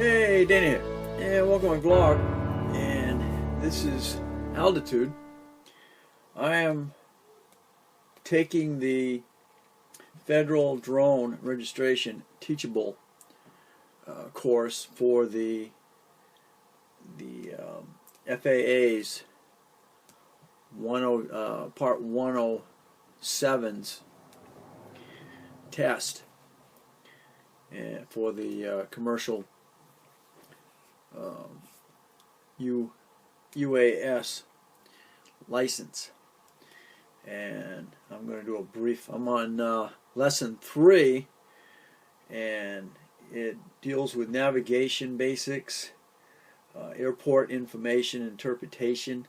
Hey, Danny here, and welcome to my vlog, and this is altitude. I am taking the federal drone registration teachable course for the FAA's Part 107's test, and for the commercial UAS license. And I'm going to do a brief. I'm on lesson 3, and it deals with navigation basics, airport information interpretation,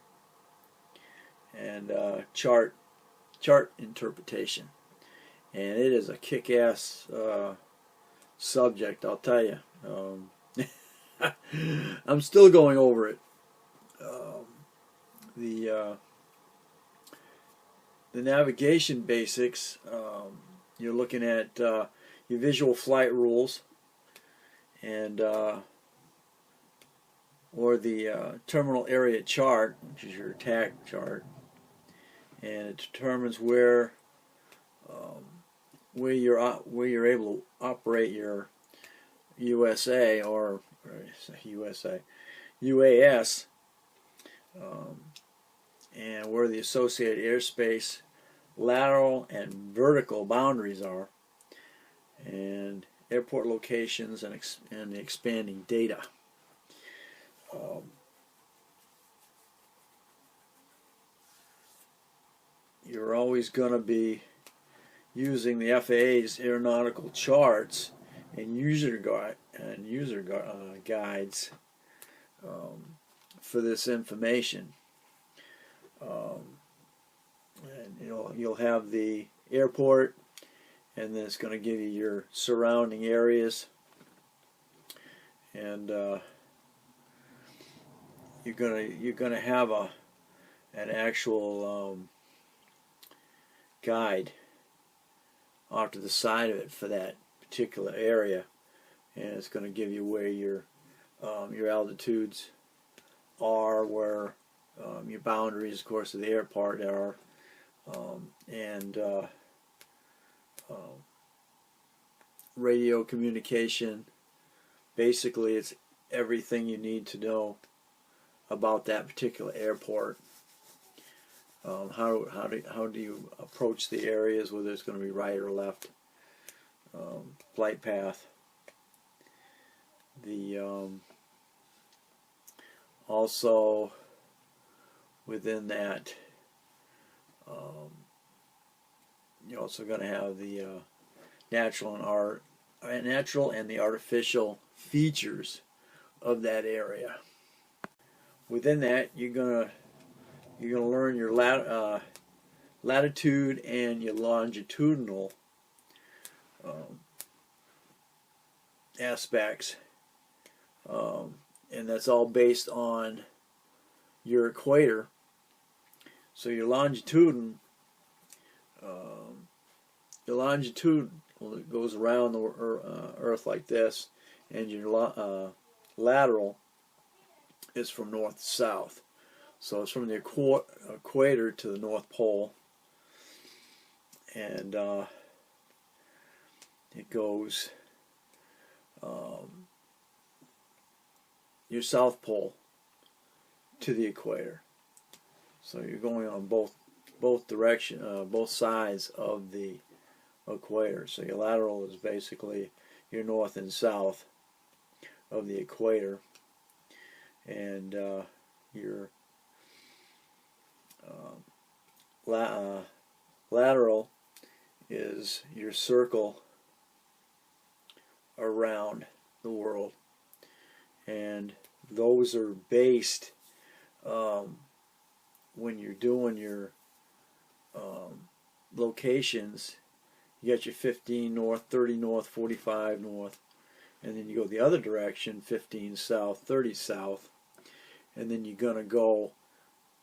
and chart interpretation. And it is a kick-ass subject, I'll tell you. I'm still going over it. The navigation basics, you're looking at your visual flight rules, and or the terminal area chart, which is your attack chart, and it determines where you're able to operate your USA or UAS, and where the associated airspace lateral and vertical boundaries are, and airport locations and the expanding data. You're always going to be using the FAA's aeronautical charts and user guides for this information. And you'll have the airport, and then it's going to give you your surrounding areas, and you're gonna have an actual guide off to the side of it for that particular area, and it's going to give you where your altitudes are, where your boundaries, of course, of the airport are, and radio communication. Basically, it's everything you need to know about that particular airport. How do you approach the areas, whether it's going to be right or left, flight path. Also within that, you're also going to have the natural and the artificial features of that area. Within that, you're gonna learn your latitude and your longitudinal aspects, and that's all based on your equator. So your longitude goes around the Earth like this, and your lateral is from north to south. So it's from the equator to the North Pole, and it goes your South Pole to the equator. So you're going on both sides of the equator. So your lateral is basically your north and south of the equator, and your lateral is your circle around the world, and those are based when you're doing your locations. You got your 15 north, 30 north, 45 north, and then you go the other direction, 15 south, 30 south, and then you're going to go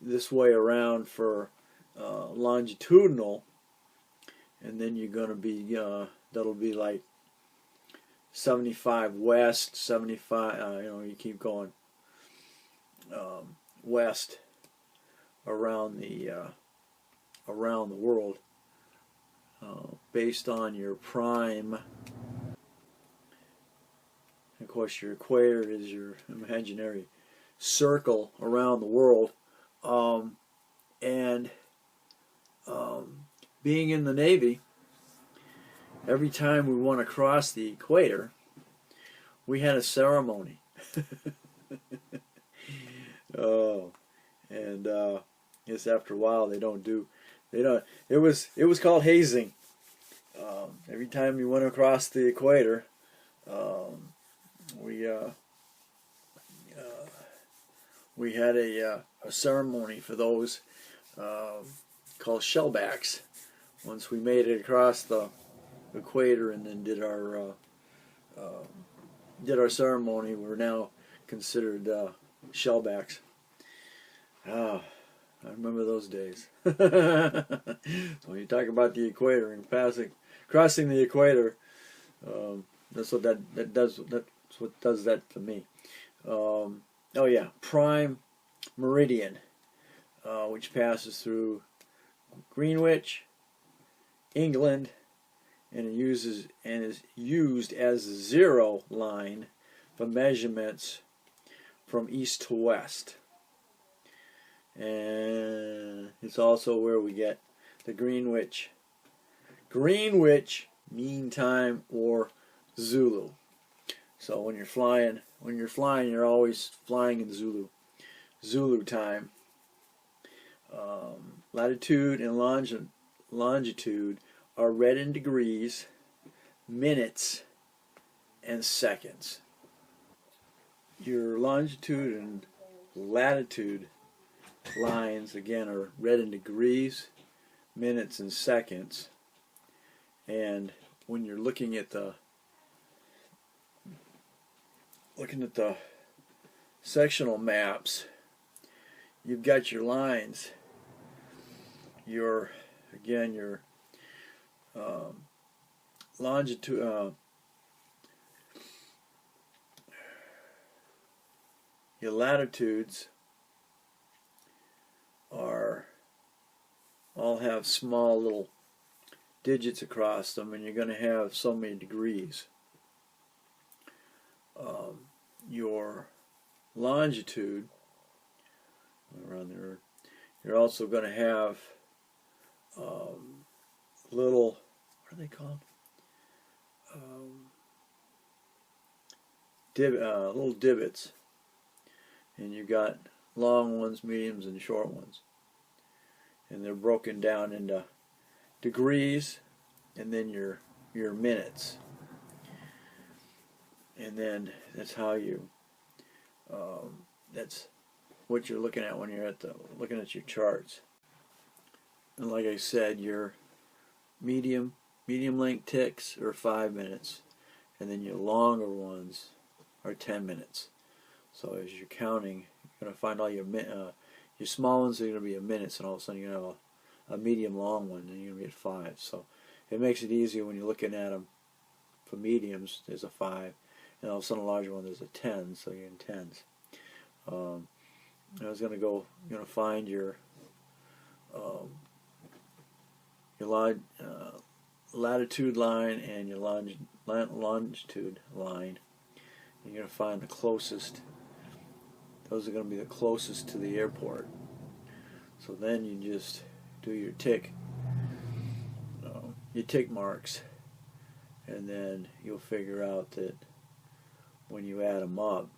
this way around for longitudinal, and then you're going to be that'll be like 75 west, 75, you keep going west around the world, based on your prime. Of course, your equator is your imaginary circle around the world, and being in the Navy, every time we want to cross the equator, we had a ceremony. Oh, and yes, after a while they don't. It was called hazing. Every time you went across the equator, we had a ceremony for those called shellbacks. Once we made it across the equator and then did our ceremony, we're now considered shellbacks. Ah, I remember those days. So when you talk about the equator and crossing the equator, that's what that does. That's what does that to me. Oh yeah, prime meridian, which passes through Greenwich, England, and is used as a zero line for measurements from east to west. And it's also where we get the Greenwich Mean Time, or Zulu. So when you're flying, you're always flying in Zulu time. Latitude and longitude are read in degrees, minutes, and seconds. Your longitude and latitude lines, again, are read in degrees, minutes, and seconds. And when you're looking at the sectional maps, you've got your lines. Your longitude, your latitudes all have small little digits across them, and you're going to have so many degrees. Your longitude around the Earth, you're also going to have little, what are they called? Little divots, and you've got long ones, mediums, and short ones, and they're broken down into degrees, and then your minutes, and then that's how you that's what you're looking at when you're looking at your charts. And like I said, your medium length ticks are 5 minutes, and then your longer ones are 10 minutes. So as you're counting, you're going to find all your small ones are going to be a minutes, and all of a sudden you're going to have a medium long one, and you're going to be at 5. So it makes it easier when you're looking at them. For mediums, there's a 5, and all of a sudden a larger one, there's a 10, so you're in tens. I was going to go, you're going to find your latitude line and your longitude line. You're going to find the closest. Those are going to be the closest to the airport. So then you just do your tick marks, and then you'll figure out that when you add them up,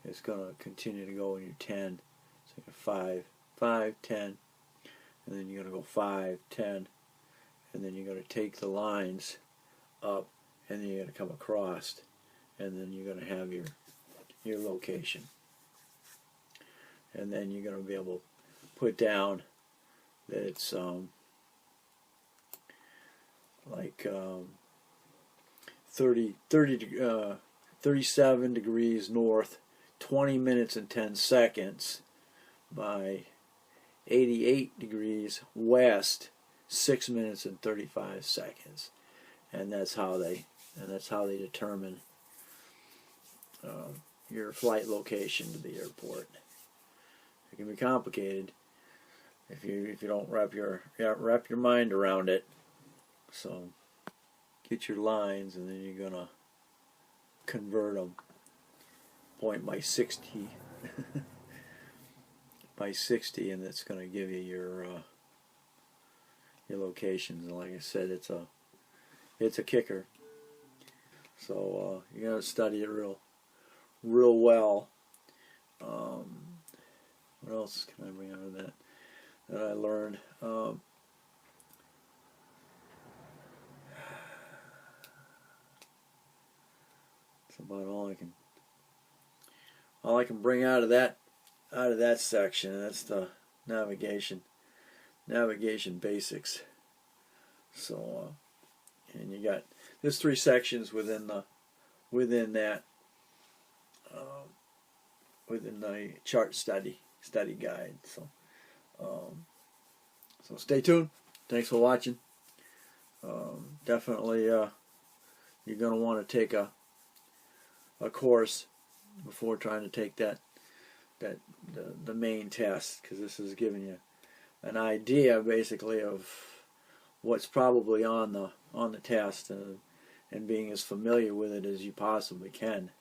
it's going to continue to go in your 10. So you have 5, 10, and then you're going to go 5, 10, and then you're going to take the lines up, and then you're going to come across, and then you're going to have your location. And then you're going to be able to put down that it's like 37 degrees north, 20 minutes and 10 seconds, by 88 degrees west, 6 minutes and 35 seconds. And that's how they and that's how they determine your flight location to the airport. It can be complicated if you don't wrap your mind around it. So get your lines, and then you're gonna convert them point by 60 by 60, and that's gonna give you your locations. And like I said, it's a kicker. So you gotta study it real well. What else can I bring out of that I learned? That's about all I can bring out of that section. That's the navigation basics. So and you got there's 3 sections within that within the chart study guide. So so stay tuned. Thanks for watching. Definitely you're going to want to take a course before trying to take the main test, because this is giving you an idea basically of what's probably on the test, and being as familiar with it as you possibly can.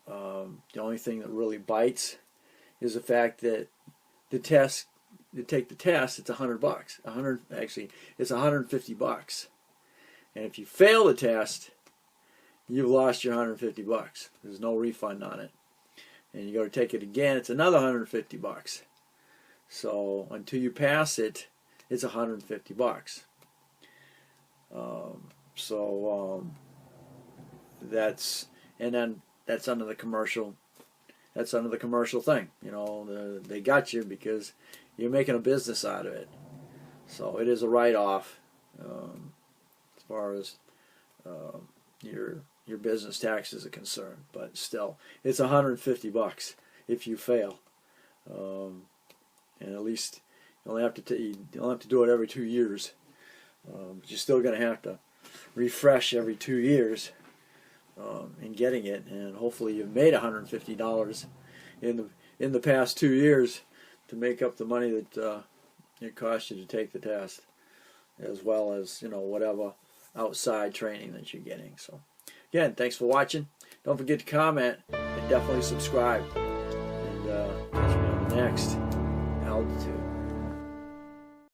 The only thing that really bites is the fact that to take the test, it's $100. Actually, it's $150. And if you fail the test, you've lost your $150. There's no refund on it. And you go to take it again, it's another $150. So until you pass it, it's $150. That's under the commercial. That's under the commercial thing. You know, they got you because you're making a business out of it. So it is a write-off as far as your business taxes are concerned. But still, it's $150 if you fail. And at least you only have to do it every 2 years. But you're still going to have to refresh every 2 years in getting it, and hopefully you've made $150 in the past 2 years to make up the money that it cost you to take the test, as well as whatever outside training that you're getting. So again, thanks for watching. Don't forget to comment and definitely subscribe, and catch me on the next.